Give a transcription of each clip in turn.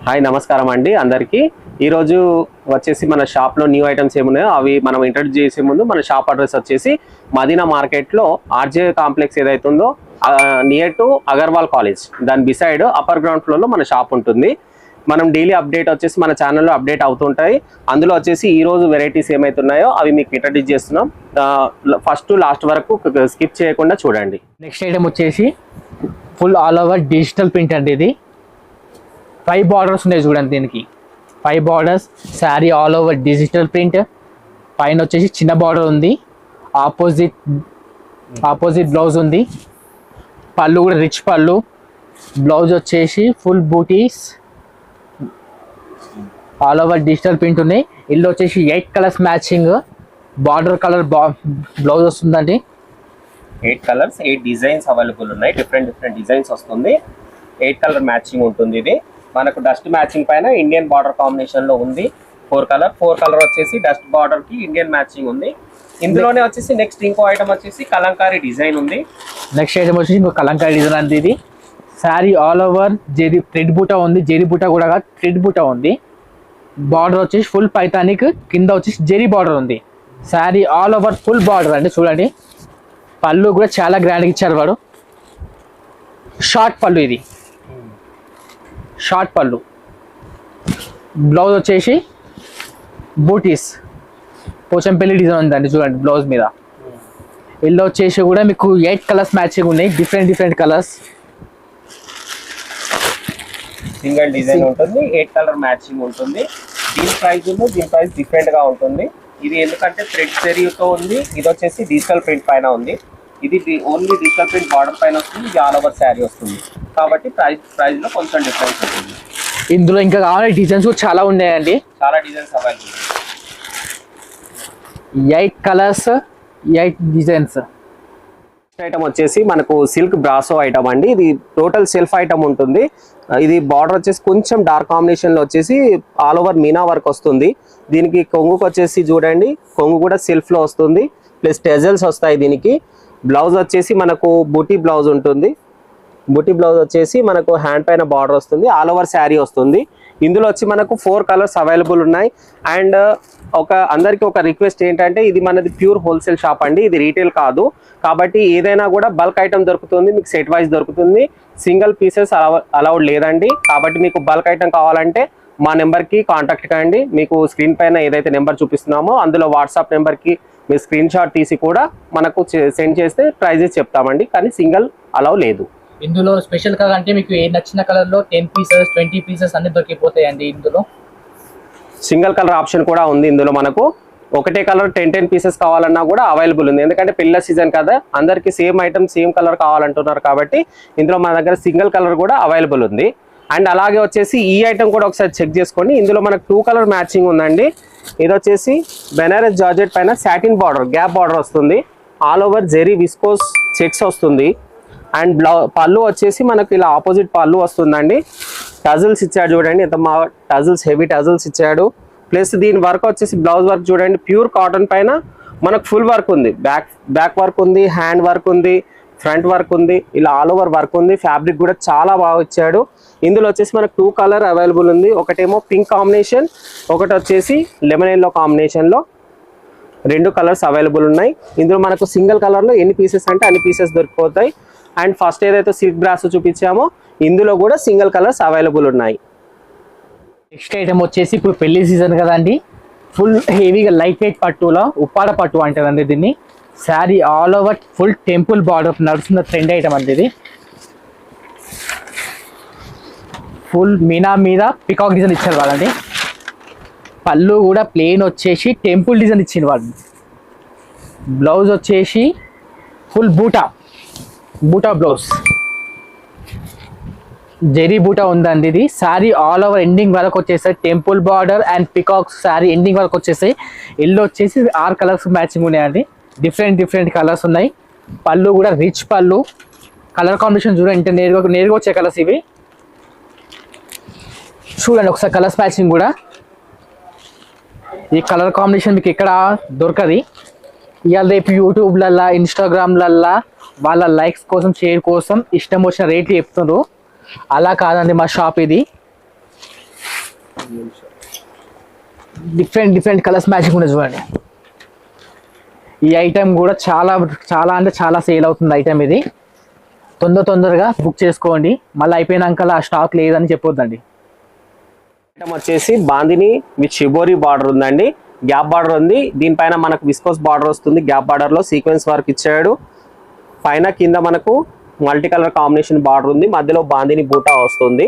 Hi నమస్కారం అండి అందరికీ. ఈరోజు వచ్చేసి మన షాప్లో న్యూ ఐటమ్స్ ఏమున్నాయో అవి మనం ఇంట్రడ్యూస్ చేసే ముందు మన షాప్ అడ్రస్ వచ్చేసి మదీనా మార్కెట్లో ఆర్జే కాంప్లెక్స్ ఏదైతుందో నియర్ టు అగర్వాల్ కాలేజ్ దాని బిసైడ్ అప్పర్ గ్రౌండ్ ఫ్లోర్లో మన షాప్ ఉంటుంది. మనం డైలీ అప్డేట్ వచ్చేసి మన ఛానల్లో అప్డేట్ అవుతుంటాయి. అందులో వచ్చేసి ఈరోజు వెరైటీస్ ఏమైతున్నాయో అవి మీకు ఇంట్రడ్యూస్ చేస్తున్నాం. ఫస్ట్ లాస్ట్ వరకు స్కిప్ చేయకుండా చూడండి. నెక్స్ట్ ఐటమ్ వచ్చేసి full all over digital print అండి. ఇది 5 బార్డర్స్ ఉన్నాయి చూడండి. దీనికి 5 borders, sari all over digital print. పైన వచ్చేసి చిన్న బార్డర్ ఉంది, ఆపోజిట్ బ్లౌజ్ ఉంది. పళ్ళు కూడా రిచ్ పళ్ళు. బ్లౌజ్ వచ్చేసి ఫుల్ బూటీస్ ఆల్ ఓవర్ డిజిటల్ ప్రింట్ ఉన్నాయి. ఇల్లు వచ్చేసి 8 colours matching border colour blouse వస్తుందండి. 8 కలర్స్ 8 డిజైన్స్ అవైలబుల్ ఉన్నాయి. డిఫరెంట్ డిజైన్స్ వస్తుంది. 8 కలర్ మ్యాచింగ్ ఉంటుంది. ఇది మనకు డస్ట్ మ్యాచింగ్ పైన ఇండియన్ బార్డర్ కాంబినేషన్ లో ఉంది. 4 కలర్ వచ్చేసి డస్ట్ బార్డర్ కి ఇండియన్ మ్యాచింగ్ ఉంది. ఇందులోనే వచ్చేసి నెక్స్ట్ ఇంకో ఐటమ్ వచ్చేసి కలంకారీ డిజైన్ ఉంది. నెక్స్ట్ ఐటమ్ వచ్చేసి ఇంకో కలంకారీ డిజైన్ అండి. ఇది sari all over zari thread బూటా ఉంది. జెరీ బూటా కూడా కాదు, థ్రెడ్ బూటా ఉంది. బార్డర్ వచ్చేసి ఫుల్ పైతానిక్, కింద వచ్చేసి జెరీ బార్డర్ ఉంది. Sari all over full border అండి. చూడండి, పళ్ళు కూడా చాలా గ్రాండ్గా ఇచ్చారు వాడు. షార్ట్ పళ్ళు, ఇది షార్ట్ పళ్ళు. బ్లౌజ్ వచ్చేసి బూటీస్ పోచంపల్లి డిజైన్ ఉందండి. చూడండి బ్లౌజ్ మీద. ఇల్లు వచ్చేసి కూడా మీకు 8 కలర్స్ మ్యాచింగ్ ఉన్నాయి. Different colours. సింగిల్ డిజైన్ ఉంటుంది. 8 కలర్ మ్యాచింగ్ ఉంటుంది. దీని ప్రైస్ డిఫరెంట్ గా ఉంటుంది. ఇది ఎందుకంటే థ్రెడ్ జరీతో ఉంది. ఇది వచ్చేసి డిజిటల్ ప్రింట్ పైన ఉంది. ఇది ఓన్లీ డిజిటల్ ప్రింట్ బార్డర్ పైన వస్తుంది. ఇది ఆల్ ఓవర్ శారీ వస్తుంది కాబట్టి ప్రైస్ లో కొంచెం డిఫరెన్స్ ఉంటుంది. ఇందులో ఇంకా కావాలి డిజైన్స్ కూడా చాలా ఉన్నాయండి. చాలా designs available. 8 colours 8 designs. Item వచ్చేసి మనకు సిల్క్ బ్రాసో ఐటమ్ అండి. ఇది టోటల్ సెల్ఫ్ ఐటమ్ ఉంటుంది. ఇది బార్డర్ వచ్చేసి కొంచెం డార్క్ కాంబినేషన్ లో వచ్చేసి ఆల్ ఓవర్ మీనా వర్క్ వస్తుంది. దీనికి కొంగుకు వచ్చేసి చూడండి, కొంగు కూడా సెల్ఫ్ లో వస్తుంది. ప్లస్ టెజల్స్ వస్తాయి. దీనికి బ్లౌజ్ వచ్చేసి మనకు బూటీ బ్లౌజ్ ఉంటుంది. బూటీ బ్లౌజ్ వచ్చేసి మనకు హ్యాండ్ పైన బార్డర్ వస్తుంది. ఆల్ ఓవర్ శారీ వస్తుంది. ఇందులో వచ్చి మనకు 4 కలర్స్ అవైలబుల్ ఉన్నాయి. అండ్ అందరికి ఒక రిక్వెస్ట్ ఏంటంటే, ఇది మనది ప్యూర్ హోల్సేల్ షాప్ అండి. ఇది రీటైల్ కాదు కాబట్టి ఏదైనా కూడా బల్క్ ఐటమ్ దొరుకుతుంది. మీకు సెట్ వైజ్ దొరుకుతుంది. సింగిల్ పీసెస్ అలౌడ్ లేదండి. కాబట్టి మీకు బల్క్ ఐటమ్ కావాలంటే మా నెంబర్కి కాంటాక్ట్ కండి. మీకు స్క్రీన్ పైన ఏదైతే నెంబర్ చూపిస్తున్నామో అందులో వాట్సాప్ నెంబర్కి మీరు స్క్రీన్ షాట్ తీసి కూడా మనకు సెండ్ చేస్తే ప్రైజెస్ చెప్తామండి. కానీ సింగిల్ అలౌ లేదు. ఇందులో స్పెషల్ కలర్ అంటే మీకు ఏ నచ్చిన కలర్లో 10 పీసెస్ 20 పీసెస్ అన్ని దొరికిపోతాయండి. ఇందులో సింగిల్ కలర్ ఆప్షన్ కూడా ఉంది. ఇందులో మనకు ఒకటే కలర్ 10 పీసెస్ కావాలన్నా కూడా అవైలబుల్ ఉంది. ఎందుకంటే పిల్లల సీజన్ కదా, అందరికి సేమ్ ఐటమ్ సేమ్ కలర్ కావాలంటున్నారు కాబట్టి ఇందులో మన దగ్గర సింగిల్ కలర్ కూడా అవైలబుల్ ఉంది. అండ్ అలాగే వచ్చేసి ఈ ఐటమ్ కూడా ఒకసారి చెక్ చేసుకోండి. ఇందులో మనకు 2 కలర్ మ్యాచింగ్ ఉందండి. ఇది వచ్చేసి బెనారస్ జార్జెట్ పైన సాటిన్ బార్డర్, గ్యాప్ బార్డర్ వస్తుంది. All over zari viscose checks వస్తుంది. అండ్ పళ్ళు వచ్చేసి మనకు ఇలా ఆపోజిట్ పళ్ళు వస్తుందండి. టజల్స్ ఇచ్చాడు చూడండి, ఎంత మా టజల్స్, హెవీ టజల్స్ ఇచ్చాడు. ప్లస్ దీని వర్క్ వచ్చేసి బ్లౌజ్ వర్క్ చూడండి, ప్యూర్ కాటన్ పైన మనకు ఫుల్ వర్క్ ఉంది. బ్యాక్ వర్క్ ఉంది, హ్యాండ్ వర్క్ ఉంది, ఫ్రంట్ వర్క్ ఉంది, ఇలా ఆల్ ఓవర్ వర్క్ ఉంది. ఫ్యాబ్రిక్ కూడా చాలా బాగా ఇచ్చాడు. ఇందులో వచ్చేసి మనకు 2 కలర్ అవైలబుల్ ఉంది. ఒకటేమో పింక్ కాంబినేషన్, ఒకటి వచ్చేసి లెమన్ ఎల్లో కాంబినేషన్లో 2 కలర్స్ అవైలబుల్ ఉన్నాయి. ఇందులో మనకు సింగిల్ కలర్లో ఎన్ని పీసెస్ అంటే అన్ని పీసెస్ దొరికిపోతాయి. అండ్ ఫస్ట్ ఏదైతే సిల్క్ బ్రాస్ చూపించామో ఇందులో కూడా సింగిల్ కలర్స్ అవైలబుల్ ఉన్నాయి. నెక్స్ట్ ఐటమ్ వచ్చేసి ఇప్పుడు పెళ్లి సీజన్ కదండి. ఫుల్ హెవీగా లైట్ వెయిట్ పట్టులో ఉప్పాడ పట్టు అంటారండి దీన్ని. Sari all over full temple border నడుస్తున్న ట్రెండ్ ఐటమ్ అండి. ఇది ఫుల్ మీనా మీద పికాక్ డిజైన్ ఇచ్చారు వాళ్ళండి. పళ్ళు కూడా ప్లెయిన్ వచ్చేసి టెంపుల్ డిజైన్ ఇచ్చింది వాళ్ళు. బ్లౌజ్ వచ్చేసి ఫుల్ బూటా బ్లౌజ్, జెరీ బూటా ఉందండి. ఇది శారీ ఆల్ ఓవర్ ఎండింగ్ వరకు వచ్చేసాయి. Temple border and peacocks sari ending వరకు వచ్చేసాయి. ఎల్లో వచ్చేసి 6 కలర్స్ మ్యాచింగ్ ఉన్నాయండి. డిఫరెంట్ కలర్స్ ఉన్నాయి. పళ్ళు కూడా రిచ్ పళ్ళు. కలర్ కాంబినేషన్ చూడండి, నేరుగా వచ్చే కలర్స్ ఇవి. చూడండి ఒకసారి కలర్స్ మ్యాచింగ్ కూడా. ఈ కలర్ కాంబినేషన్ మీకు ఎక్కడ దొరకది. ఇవాళ రేపు యూట్యూబ్లల్లా, ఇన్స్టాగ్రామ్లల్లా వాళ్ళ లైక్స్ కోసం, షేర్ కోసం ఇష్టం వచ్చిన రేట్లు చెప్తున్నారు. అలా కాదండి మా షాప్. ఇది డిఫరెంట్ కలర్స్ మ్యాచింగ్ కూడా చూడండి. ఈ ఐటమ్ కూడా చాలా చాలా అంటే చాలా సేల్ అవుతుంది ఐటమ్. ఇది తొందరగా బుక్ చేసుకోండి, మళ్ళీ అయిపోయినాక ఆ స్టాక్ లేదని చెప్పొద్దండి. ఐటమ్ వచ్చేసి బాందిని విత్ షిబోరి బార్డర్ ఉందండి, గ్యాప్ బార్డర్ ఉంది. దీనిపైన మనకు విస్కోస్ బార్డర్ వస్తుంది, గ్యాప్ బార్డర్ లో సీక్వెన్స్ వర్క్ ఇచ్చాడు. పైన కింద మనకు మల్టీ కలర్ కాంబినేషన్ బార్డర్ ఉంది, మధ్యలో బాందిని బూటా వస్తుంది.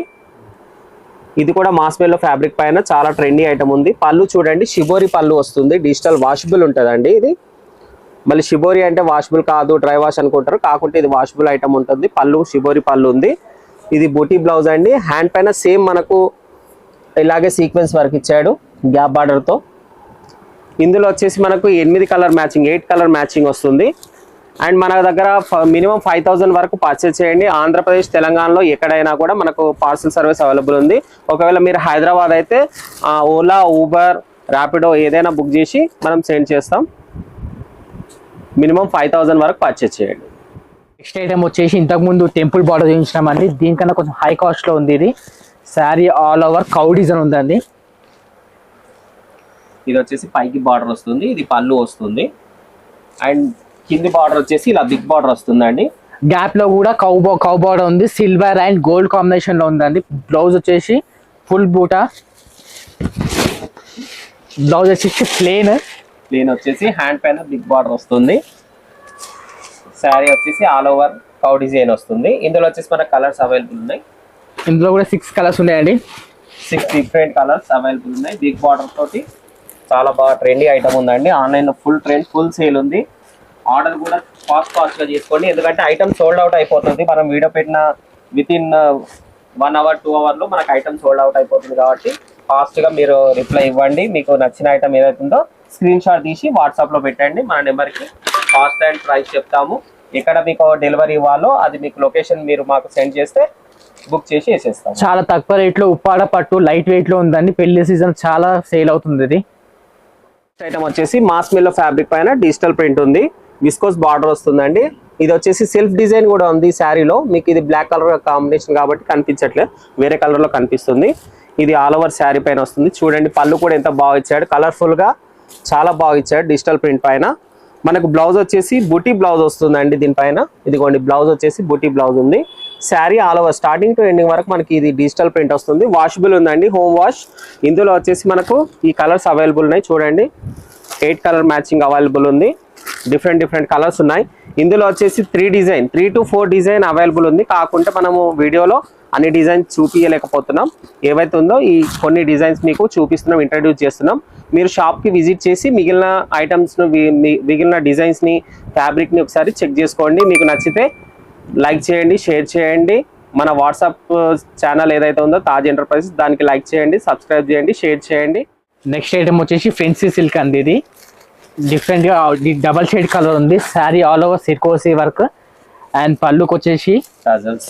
ఇది కూడా మాస్మెల్లో ఫ్యాబ్రిక్ పైన చాలా ట్రెండీ ఐటమ్ ఉంది. పళ్ళు చూడండి, షిబోరి పళ్ళు వస్తుంది, డిజిటల్ వాషబుల్ ఉంటుందండి. ఇది మళ్ళీ షిబోరి అంటే వాషబుల్ కాదు, డ్రై వాష్ అనుకుంటారు, కాకుంటే ఇది వాషబుల్ ఐటమ్ ఉంటుంది. పళ్ళు షిబోరి పళ్ళు ఉంది. ఇది బూటీ బ్లౌజ్ అండి. హ్యాండ్ పైన సేమ్ మనకు ఇలాగే సీక్వెన్స్ వర్క్ ఇచ్చాడు గ్యాప్ బార్డర్ తో. ఇందులో వచ్చేసి మనకు 8 కలర్ మ్యాచింగ్, 8 కలర్ మ్యాచింగ్ వస్తుంది. అండ్ మన దగ్గర మినిమం 5000 వరకు పర్చేస్ చేయండి. ఆంధ్రప్రదేశ్ తెలంగాణలో ఎక్కడైనా కూడా మనకు పార్సల్ సర్వీస్ అవైలబుల్ ఉంది. ఒకవేళ మీరు హైదరాబాద్ అయితే ఓలా, ఊబర్, ర్యాపిడో ఏదైనా బుక్ చేసి మనం సెండ్ చేస్తాం. మినిమం 5000 వరకు పర్చేస్ చేయండి. నెక్స్ట్ ఐటమ్ వచ్చేసి ఇంతకుముందు టెంపుల్ బార్డర్ చూపించినామండి, దీనికన్నా కొంచెం హై కాస్ట్ లో ఉంది. ఇది sari all over cow design ఉందండి. ఇది వచ్చేసి పైకి బార్డర్ వస్తుంది, ఇది పళ్ళు వస్తుంది. అండ్ కింది బార్డర్ వచ్చేసి ఇలా బిగ్ బార్డర్ వస్తుందండి. గ్యాప్ లో కూడా కౌ బార్డర్ ఉంది, సిల్వర్ అండ్ గోల్డ్ కాంబినేషన్ లో ఉందండి. బ్లౌజ్ వచ్చేసి ఫుల్ బూటా, బ్లౌజ్ వచ్చేసి ప్లేన్ వచ్చేసి హ్యాండ్ పైన బిగ్ బార్డర్ వస్తుంది. శారీ వచ్చేసి ఆల్ ఓవర్ కౌ డిజైన్ వస్తుంది. ఇందులో వచ్చేసి మన కలర్స్ అవైలబుల్ ఉన్నాయి. ఇందులో కూడా 6 కలర్స్ ఉన్నాయండి. 6 డిఫరెంట్ కలర్స్ అవైలబుల్ ఉన్నాయి. బిగ్ బార్డర్ తోటి చాలా బాగా ట్రెండీ ఐటమ్ ఉందండి. ఆన్లైన్ లో ఫుల్ ట్రెండ్, ఫుల్ సేల్ ఉంది. ఆర్డర్ కూడా ఫాస్ట్ గా చేసుకోండి, ఎందుకంటే ఐటమ్ సోల్డ్ అవుట్ అయిపోతుంది. మనం వీడియో పెట్టిన విత్ ఇన్ 1 అవర్ 2 అవర్లో మనకు ఐటమ్ సోల్డ్ అవుట్ అయిపోతుంది. కాబట్టి ఫాస్ట్ గా మీరు రిప్లై ఇవ్వండి. మీకు నచ్చిన ఐటమ్ ఏదైతుందో స్క్రీన్ షాట్ తీసి వాట్సాప్ లో పెట్టండి. మన నెంబర్కి కాస్ట్ అండ్ ప్రైస్ చెప్తాము. ఎక్కడ మీకు డెలివరీ ఇవ్వాలో అది మీకు లొకేషన్ మీరు మాకు సెండ్ చేస్తే బుక్ చేసి వేసేస్తాం. చాలా తక్కువ రేట్లో ఉప్పాడ పట్టు లైట్ వెయిట్ లో ఉందండి. పెళ్లి సీజన్ చాలా సేల్ అవుతుంది. ఇది ఐటమ్ వచ్చేసి మాస్మెల్లో ఫ్యాబ్రిక్ పైన డిజిటల్ ప్రింట్ ఉంది, విస్కోస్ బార్డర్ వస్తుందండి. ఇది వచ్చేసి సెల్ఫ్ డిజైన్ కూడా ఉంది శారీలో. మీకు ఇది బ్లాక్ కలర్ కాంబినేషన్ కాబట్టి కనిపించట్లేదు, వేరే కలర్ లో కనిపిస్తుంది. ఇది ఆల్ ఓవర్ శారీ పైన వస్తుంది. చూడండి పళ్ళు కూడా ఎంత బాగా ఇచ్చాడు, కలర్ఫుల్ గా చాలా బాగా ఇచ్చాడు డిజిటల్ ప్రింట్ పైన. మనకు బ్లౌజ్ వచ్చేసి బుటీ బ్లౌజ్ వస్తుందండి దీనిపైన. ఇదిగోండి బ్లౌజ్ వచ్చేసి బుటీ బ్లౌజ్ ఉంది. Sari all over starting to ending వరకు మనకి ఇది డిజిటల్ ప్రింట్ వస్తుంది. వాషబుల్ ఉందండి, హోమ్ వాష్. ఇందులో వచ్చేసి మనకు ఈ కలర్స్ అవైలబుల్ ఉన్నాయి. చూడండి 8 కలర్ మ్యాచింగ్ అవైలబుల్ ఉంది. డిఫరెంట్ కలర్స్ ఉన్నాయి. ఇందులో వచ్చేసి 3 to 4 డిజైన్ అవైలబుల్ ఉంది. కాకుంటే మనము వీడియోలో అన్ని డిజైన్స్ చూపించలేకపోతున్నాం. ఏవైతే ఉందో ఈ కొన్ని డిజైన్స్ మీకు చూపిస్తున్నాం, ఇంట్రడ్యూస్ చేస్తున్నాం. మీరు షాప్కి విజిట్ చేసి మిగిలిన ఐటమ్స్ను, మిగిలిన డిజైన్స్ని, ఫ్యాబ్రిక్ని ఒకసారి చెక్ చేసుకోండి. మీకు నచ్చితే లైక్ చేయండి, షేర్ చేయండి. మన వాట్సాప్ ఛానల్ ఏదైతే ఉందో తాజ్ ఎంటర్ప్రైజెస్, దానికి లైక్ చేయండి, సబ్స్క్రైబ్ చేయండి, షేర్ చేయండి. నెక్స్ట్ ఐటమ్ వచ్చేసి ఫెన్సీ సిల్క్ అండి. ఇది డిఫరెంట్ గా డబల్ షేడ్ కలర్ ఉంది. శారీ ఆల్ ఓవర్ సిర్కోసీ వర్క్ అండ్ పళ్ళుకి వచ్చేసి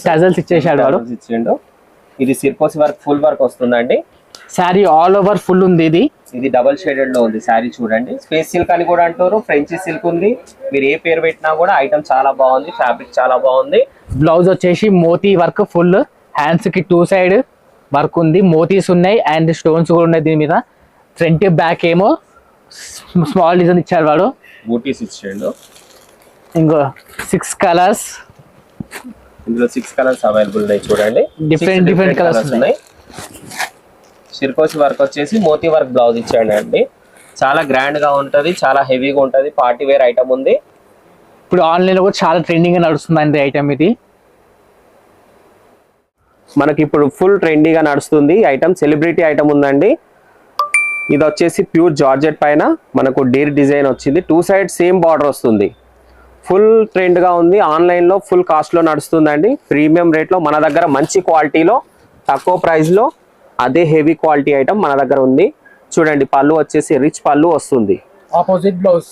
టజల్స్ ఇచ్చేసాడు వాడు. ఇది సిర్కోసీ వర్క్ ఫుల్ వర్క్ వస్తుందండి. శారీ ఆల్ ఓవర్ ఫుల్ ఉంది. ఇది డబల్ షేడెడ్ లో ఉంది శారీ. చూడండి స్పేస్ సిల్క్ అని కూడా అంటారు, ఫ్రెంచ్ సిల్క్ ఉంది. మీరు ఏ పేరు పెట్టినా కూడా ఐటమ్ చాలా బాగుంది, ఫ్యాబ్రిక్ చాలా బాగుంది. బ్లౌజ్ వచ్చేసి మోతీ వర్క్ ఫుల్, హ్యాండ్స్ కి 2 సైడ్ వర్క్ ఉంది, మోతీస్ ఉన్నాయి అండ్ స్టోన్స్ కూడా ఉన్నాయి దీని మీద. ఫ్రంట్ బ్యాక్ ఏమో స్మాల్ డిజైన్ ఇచ్చాడు వాడు, బూటీస్ ఇచ్చాడు. ఇంకో 6 కలర్స్, ఇందులో 6 కలర్స్ అవైలబుల్ ఉన్నాయి. చూడండి డిఫరెంట్ కలర్స్ ఉన్నాయి. సిర్కోసి వర్క్ వచ్చేసి మోతీ వర్క్ బ్లౌజ్ ఇచ్చాడు అండి. చాలా గ్రాండ్ గా ఉంటది, చాలా హెవీగా ఉంటది, పార్టీ వేర్ ఐటమ్ ఉంది. ఇప్పుడు ఆన్లైన్ లో కూడా చాలా ట్రెండింగ్ గా నడుస్తుంది ఐటమ్. ఇది మనకి ఇప్పుడు ఫుల్ ట్రెండీగా నడుస్తుంది ఐటమ్, సెలబ్రిటీ ఐటమ్ ఉందండి. ఇది వచ్చేసి ప్యూర్ జార్జెట్ పైన మనకు డీర్ డిజైన్ వచ్చింది. 2 సైడ్ సేమ్ బార్డర్ వస్తుంది. ఫుల్ ట్రెండ్ గా ఉంది. ఆన్లైన్ లో ఫుల్ కాస్ట్ లో నడుస్తుందండి. ప్రీమియం రేట్ లో మన దగ్గర మంచి క్వాలిటీలో తక్కువ ప్రైస్ లో అదే హెవీ క్వాలిటీ ఐటమ్ మన దగ్గర ఉంది. చూడండి పళ్ళు వచ్చేసి రిచ్ పళ్ళు వస్తుంది. Opposite blouse,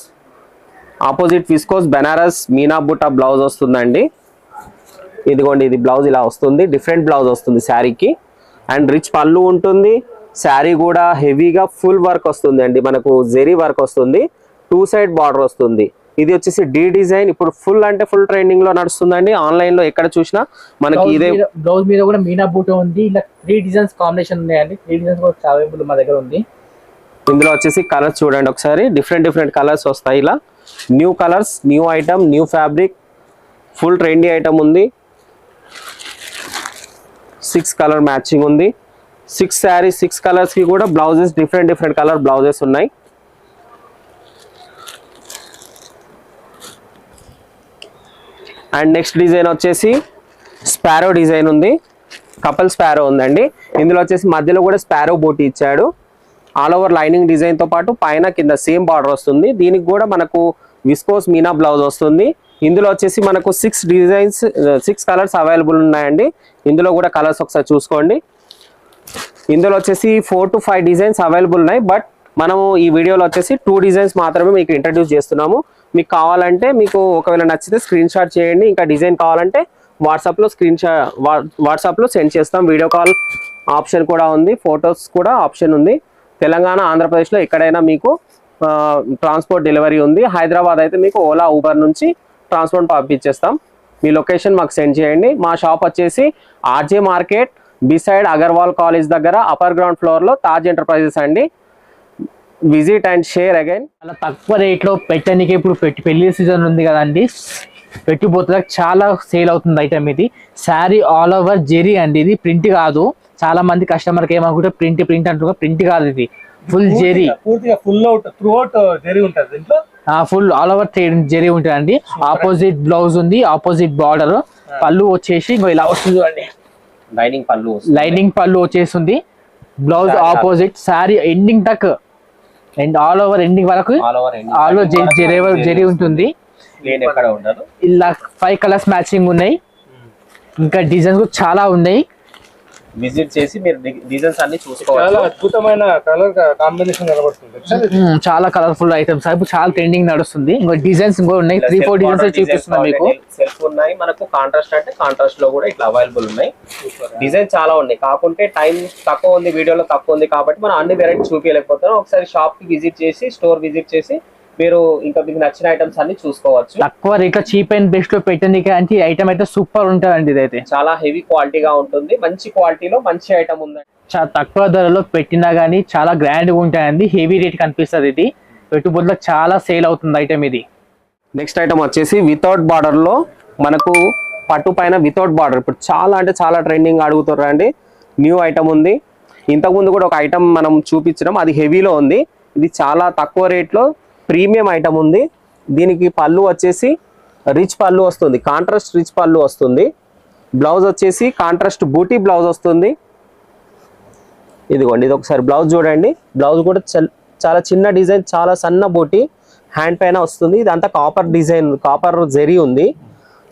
opposite viscose Banaras మీనా బుట్ట బ్లౌజ్ వస్తుందండి. ఇదిగోండి ఇది బ్లౌజ్ ఇలా వస్తుంది, డిఫరెంట్ బ్లౌజ్ వస్తుంది శారీకి. అండ్ రిచ్ పళ్ళు ఉంటుంది. శారీ కూడా హెవీగా ఫుల్ వర్క్ వస్తుంది అండి, మనకు జెరీ వర్క్ వస్తుంది. 2 సైడ్ బార్డర్ వస్తుంది. ఇది వచ్చేసి డి డిజైన్, ఇప్పుడు ఫుల్ అంటే ఫుల్ ట్రెండింగ్ లో నడుస్తుందండి. ఆన్లైన్ లో ఎక్కడ చూసినా మనకి ఇదే. బ్లౌజ్ మీద కూడా మీనా బూట ఉంది. ఇలా 3 డిజైన్స్ కాంబినేషన్ ఉన్నాయండి. 3 డిజైన్స్ కూడా అవైలబుల్ మా దగ్గర ఉంది. ఇందులో వచ్చేసి కలర్స్ చూడండి ఒకసారి, డిఫరెంట్ కలర్స్ వస్తాయి. ఇలా new colours, new item, new fabric, full trendy item ఉంది. 6 కలర్ మ్యాచింగ్ ఉంది. 6 శారీ 6 కలర్స్ కి కూడా బ్లౌజెస్ డిఫరెంట్ కలర్ బ్లౌజెస్ ఉన్నాయి. అండ్ నెక్స్ట్ డిజైన్ వచ్చేసి స్పారో డిజైన్ ఉంది, కపుల్ స్పారో ఉందండి. ఇందులో వచ్చేసి మధ్యలో కూడా స్పారో బోటీ ఇచ్చాడు. ఆల్ ఓవర్ లైనింగ్ డిజైన్ తో పాటు పైన కింద సేమ్ బార్డర్ వస్తుంది. దీనికి కూడా మనకు విస్కోస్ మీనా బ్లౌజ్ వస్తుంది. ఇందులో వచ్చేసి మనకు 6 డిజైన్స్ 6 కలర్స్ అవైలబుల్ ఉన్నాయండి. ఇందులో కూడా కలర్స్ ఒకసారి చూసుకోండి. ఇందులో వచ్చేసి 4 to 5 డిజైన్స్ అవైలబుల్ ఉన్నాయి. బట్ మనము ఈ వీడియోలో వచ్చేసి 2 డిజైన్స్ మాత్రమే మీకు ఇంట్రడ్యూస్ చేస్తున్నాము. మీకు కావాలంటే, మీకు ఒకవేళ నచ్చితే స్క్రీన్ షాట్ చేయండి. ఇంకా డిజైన్ కావాలంటే వాట్సాప్లో సెండ్ చేస్తాం. వీడియో కాల్ ఆప్షన్ కూడా ఉంది, ఫొటోస్ కూడా ఆప్షన్ ఉంది. తెలంగాణ, ఆంధ్రప్రదేశ్లో ఎక్కడైనా మీకు ట్రాన్స్పోర్ట్ డెలివరీ ఉంది. హైదరాబాద్ అయితే మీకు ఓలా, ఊబర్ నుంచి ట్రాన్స్పోర్ట్ పంపించేస్తాం. మీ లొకేషన్ మాకు సెండ్ చేయండి. మా షాప్ వచ్చేసి RJ market beside Agarwal college దగ్గర అప్పర్ గ్రౌండ్ ఫ్లోర్ లో తాజ్ ఎంటర్ప్రైజెస్ అండి. Visit and share again. చాలా తక్కువ రేట్లో పెట్టడానికి ఇప్పుడు పెళ్లి సీజన్ ఉంది కదండి, పెట్టిపోతుందా చాలా సేల్ అవుతుంది ఐటమ్. ఇది శారీ ఆల్ ఓవర్ జెరీ అండి. ఇది ప్రింట్ కాదు. చాలా మంది కస్టమర్కి ఏమనుకుంటే ప్రింట్ అంటున్నారు. ప్రింట్ కాదు, ఇది ఫుల్ జెరీ, పూర్తిగా full out through out zari ఉంటుంది దీంట్లో. ఫుల్ ఆల్ ఓవర్ జెరీ ఉంటుంది అండి. ఆపోజిట్ బ్లౌజ్ ఉంది, ఆపోజిట్ బార్డర్. పళ్ళు వచ్చేసి ఇలా వస్తుంది అండి, లైనింగ్ పళ్ళు వచ్చేస్తుంది. బ్లౌజ్ ఆపోజిట్, శారీ ఎండింగ్ తక్ అండ్ ఆల్ ఓవర్ ఎండింగ్ వరకు ఆల్ ఓవర్ జెరీ ఉంటుంది. ఇలా 5 కలర్స్ మ్యాచింగ్ ఉన్నాయి. ఇంకా డిజైన్స్ కూడా చాలా ఉన్నాయి. విజిట్ చేసి మీరు డిజైన్స్ అన్ని చూసుకోవచ్చు. చాలా అద్భుతమైన కలర్ కాంబినేషన్ కనబడుతుంది. చాలా కలర్ఫుల్ ఐటమ్స్ ఇప్పుడు చాలా ట్రెండింగ్ నడుస్తుంది. ఇంకో డిజైన్స్ ఇంకో ఉన్నాయి, 3-4 డిజైన్స్ చూపిస్తున్నాం మీకు. సెల్ఫ్ ఉన్నాయి, మనకు కాంట్రాస్ట్ అంటే కాంట్రాస్ట్ లో కూడా ఇట్లా అవైలబుల్ ఉన్నాయి. డిజైన్ చాలా ఉన్నాయి, కాకుంటే టైం తక్కువ ఉంది, వీడియోలో తక్కువ ఉంది కాబట్టి మనం అన్ని వెరైటీ చూపించలేకపోతున్నాం. ఒకసారి షాప్ కి విజిట్ చేసి, స్టోర్ విజిట్ చేసి మీరు ఇంకా మీకు నచ్చిన ఐటమ్స్ అన్ని చూసుకోవచ్చు. తక్కువ రేట్ లో చీప్ అండ్ బెస్ట్ లో పెట్టడానికి అంటే ఐటమ్ అయితే సూపర్ ఉంటుందండి. ఇదైతే చాలా హెవీ క్వాలిటీగా ఉంటుంది, మంచి క్వాలిటీలో మంచి ఐటమ్ ఉందండి. చాలా తక్కువ ధరలో పెట్టినా గానీ చాలా గ్రాండ్ గా ఉంటాయండి. హెవీ రేట్ కనిపిస్తుంది. ఇది పెట్టుబడిలో చాలా సేల్ అవుతుంది ఐటమ్ ఇది. నెక్స్ట్ ఐటమ్ వచ్చేసి వితౌట్ బార్డర్ లో మనకు పట్టు పైన వితౌట్ బార్డర్ ఇప్పుడు చాలా అంటే చాలా ట్రెండింగ్ అడుగుతారు అండి. న్యూ ఐటమ్ ఉంది. ఇంతకుముందు కూడా ఒక ఐటమ్ మనం చూపించడం, అది హెవీలో ఉంది. ఇది చాలా తక్కువ రేట్లో ప్రీమియం ఐటమ్ ఉంది. దీనికి పళ్ళు వచ్చేసి రిచ్ పళ్ళు వస్తుంది, కాంట్రాస్ట్ రిచ్ పళ్ళు వస్తుంది. బ్లౌజ్ వచ్చేసి కాంట్రాస్ట్ బూటీ బ్లౌజ్ వస్తుంది. ఇదిగోండి, ఇది ఒకసారి బ్లౌజ్ చూడండి. బ్లౌజ్ కూడా చాలా చిన్న డిజైన్, చాలా సన్న బూటీ హ్యాండ్ పైన వస్తుంది. ఇదంతా కాపర్ డిజైన్, కాపర్ జెరీ ఉంది.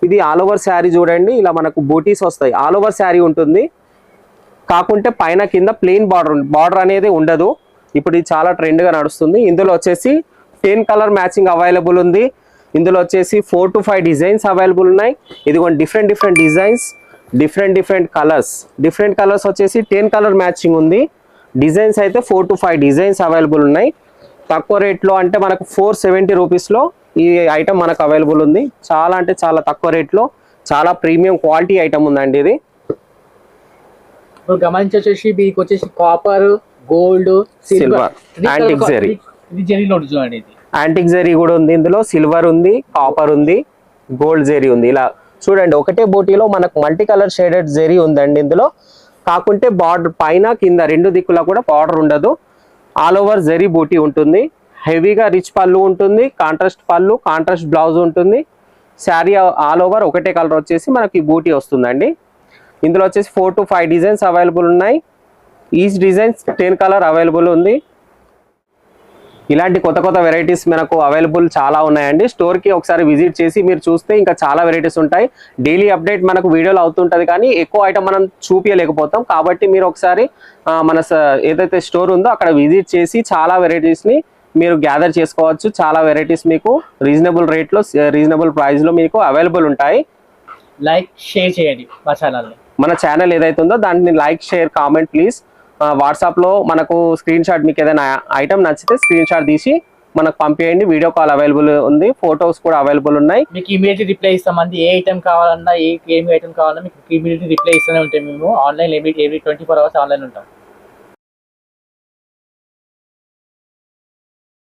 ఇది ఆల్ ఓవర్ శారీ చూడండి, ఇలా మనకు బూటీస్ వస్తాయి. ఆల్ ఓవర్ శారీ ఉంటుంది, కాకుంటే పైన కింద ప్లెయిన్ బార్డర్ అనేది ఉండదు. ఇప్పుడు ఇది చాలా ట్రెండ్గా నడుస్తుంది. ఇందులో వచ్చేసి 10 కలర్ మ్యాచింగ్ అవైలబుల్ ఉంది. ఇందులో వచ్చేసి 4 to 5 డిజైన్స్ అవైలబుల్ ఉన్నాయి. ఇదిగోండి డిఫరెంట్ డిజైన్స్, డిఫరెంట్ కలర్స్ వచ్చేసి 10 కలర్ మ్యాచింగ్ ఉంది. డిజైన్స్ అయితే 4 to 5 డిజైన్స్ అవైలబుల్ ఉన్నాయి. తక్కువ రేట్లో అంటే మనకు 470 రూపీస్లో ఈ ఐటమ్ మనకు అవైలబుల్ ఉంది. చాలా అంటే చాలా తక్కువ రేట్లో చాలా ప్రీమియం క్వాలిటీ ఐటమ్ ఉందండి. ఇది గమనించేసి మీకు వచ్చేసి copper, gold, silver, antique zari, ఇది జెరీలో చూడండి. ఇది యాంటిక్ జెరీ కూడా ఉంది. ఇందులో సిల్వర్ ఉంది, కాపర్ ఉంది, గోల్డ్ జెరీ ఉంది. ఇలా చూడండి, ఒకటే బోటీలో మనకు మల్టీ కలర్ షేడెడ్ జెరీ ఉందండి ఇందులో. కాకుంటే బార్డర్ పైన కింద 2 దిక్కులా కూడా బార్డర్ ఉండదు. ఆల్ ఓవర్ జెరీ బోటీ ఉంటుంది. హెవీగా రిచ్ పళ్ళు ఉంటుంది, కాంట్రాస్ట్ పళ్ళు, కాంట్రాస్ట్ బ్లౌజ్ ఉంటుంది. శారీ ఆల్ ఓవర్ ఒకటే కలర్ వచ్చేసి మనకి బూటీ వస్తుందండి. ఇందులో వచ్చేసి 4 to 5 డిజైన్స్ అవైలబుల్ ఉన్నాయి. ఈచ్ డిజైన్స్ 10 కలర్ అవైలబుల్ ఉంది. ఇలాంటి కొత్త వెరైటీస్ మనకు అవైలబుల్ చాలా ఉన్నాయండి. స్టోర్కి ఒకసారి విజిట్ చేసి మీరు చూస్తే ఇంకా చాలా వెరైటీస్ ఉంటాయి. డైలీ అప్డేట్ మనకు వీడియోలో అవుతుంటుంది, కానీ ఎక్కువ ఐటమ్ మనం చూపించలేకపోతాం. కాబట్టి మీరు ఒకసారి మన ఏదైతే స్టోర్ ఉందో అక్కడ విజిట్ చేసి చాలా వెరైటీస్ని మీరు గ్యాదర్ చేసుకోవచ్చు. చాలా వెరైటీస్ మీకు రీజనబుల్ రేట్లో, రీజనబుల్ ప్రైస్లో మీకు అవైలబుల్ ఉంటాయి. లైక్ షేర్ చేయండి మా ఛానల్ని. మన ఛానల్ ఏదైతే ఉందో దాన్ని లైక్, షేర్, కామెంట్ ప్లీజ్. వాట్సాప్లో మనకు స్క్రీన్ షాట్, మీకు ఏదైనా ఐటమ్ నచ్చితే స్క్రీన్ షాట్ తీసి మనకు పంపించండి. వీడియో కాల్ అవైలబుల్ ఉంది, ఫొటోస్ కూడా అవైలబుల్ ఉన్నాయి. మీకు ఇమీడియట్లీ రిప్లై ఇస్తామండి. ఏ ఐటమ్ కావాలన్నా ఏమి ఐటమ్ కావాలన్నా మీకు ఇమీడియట్లీ రిప్లై ఇస్తూనే ఉంటాం. మేము ఆన్లైన్ ఎవ్రీ 24 hours ఆన్లైన్ ఉంటాం.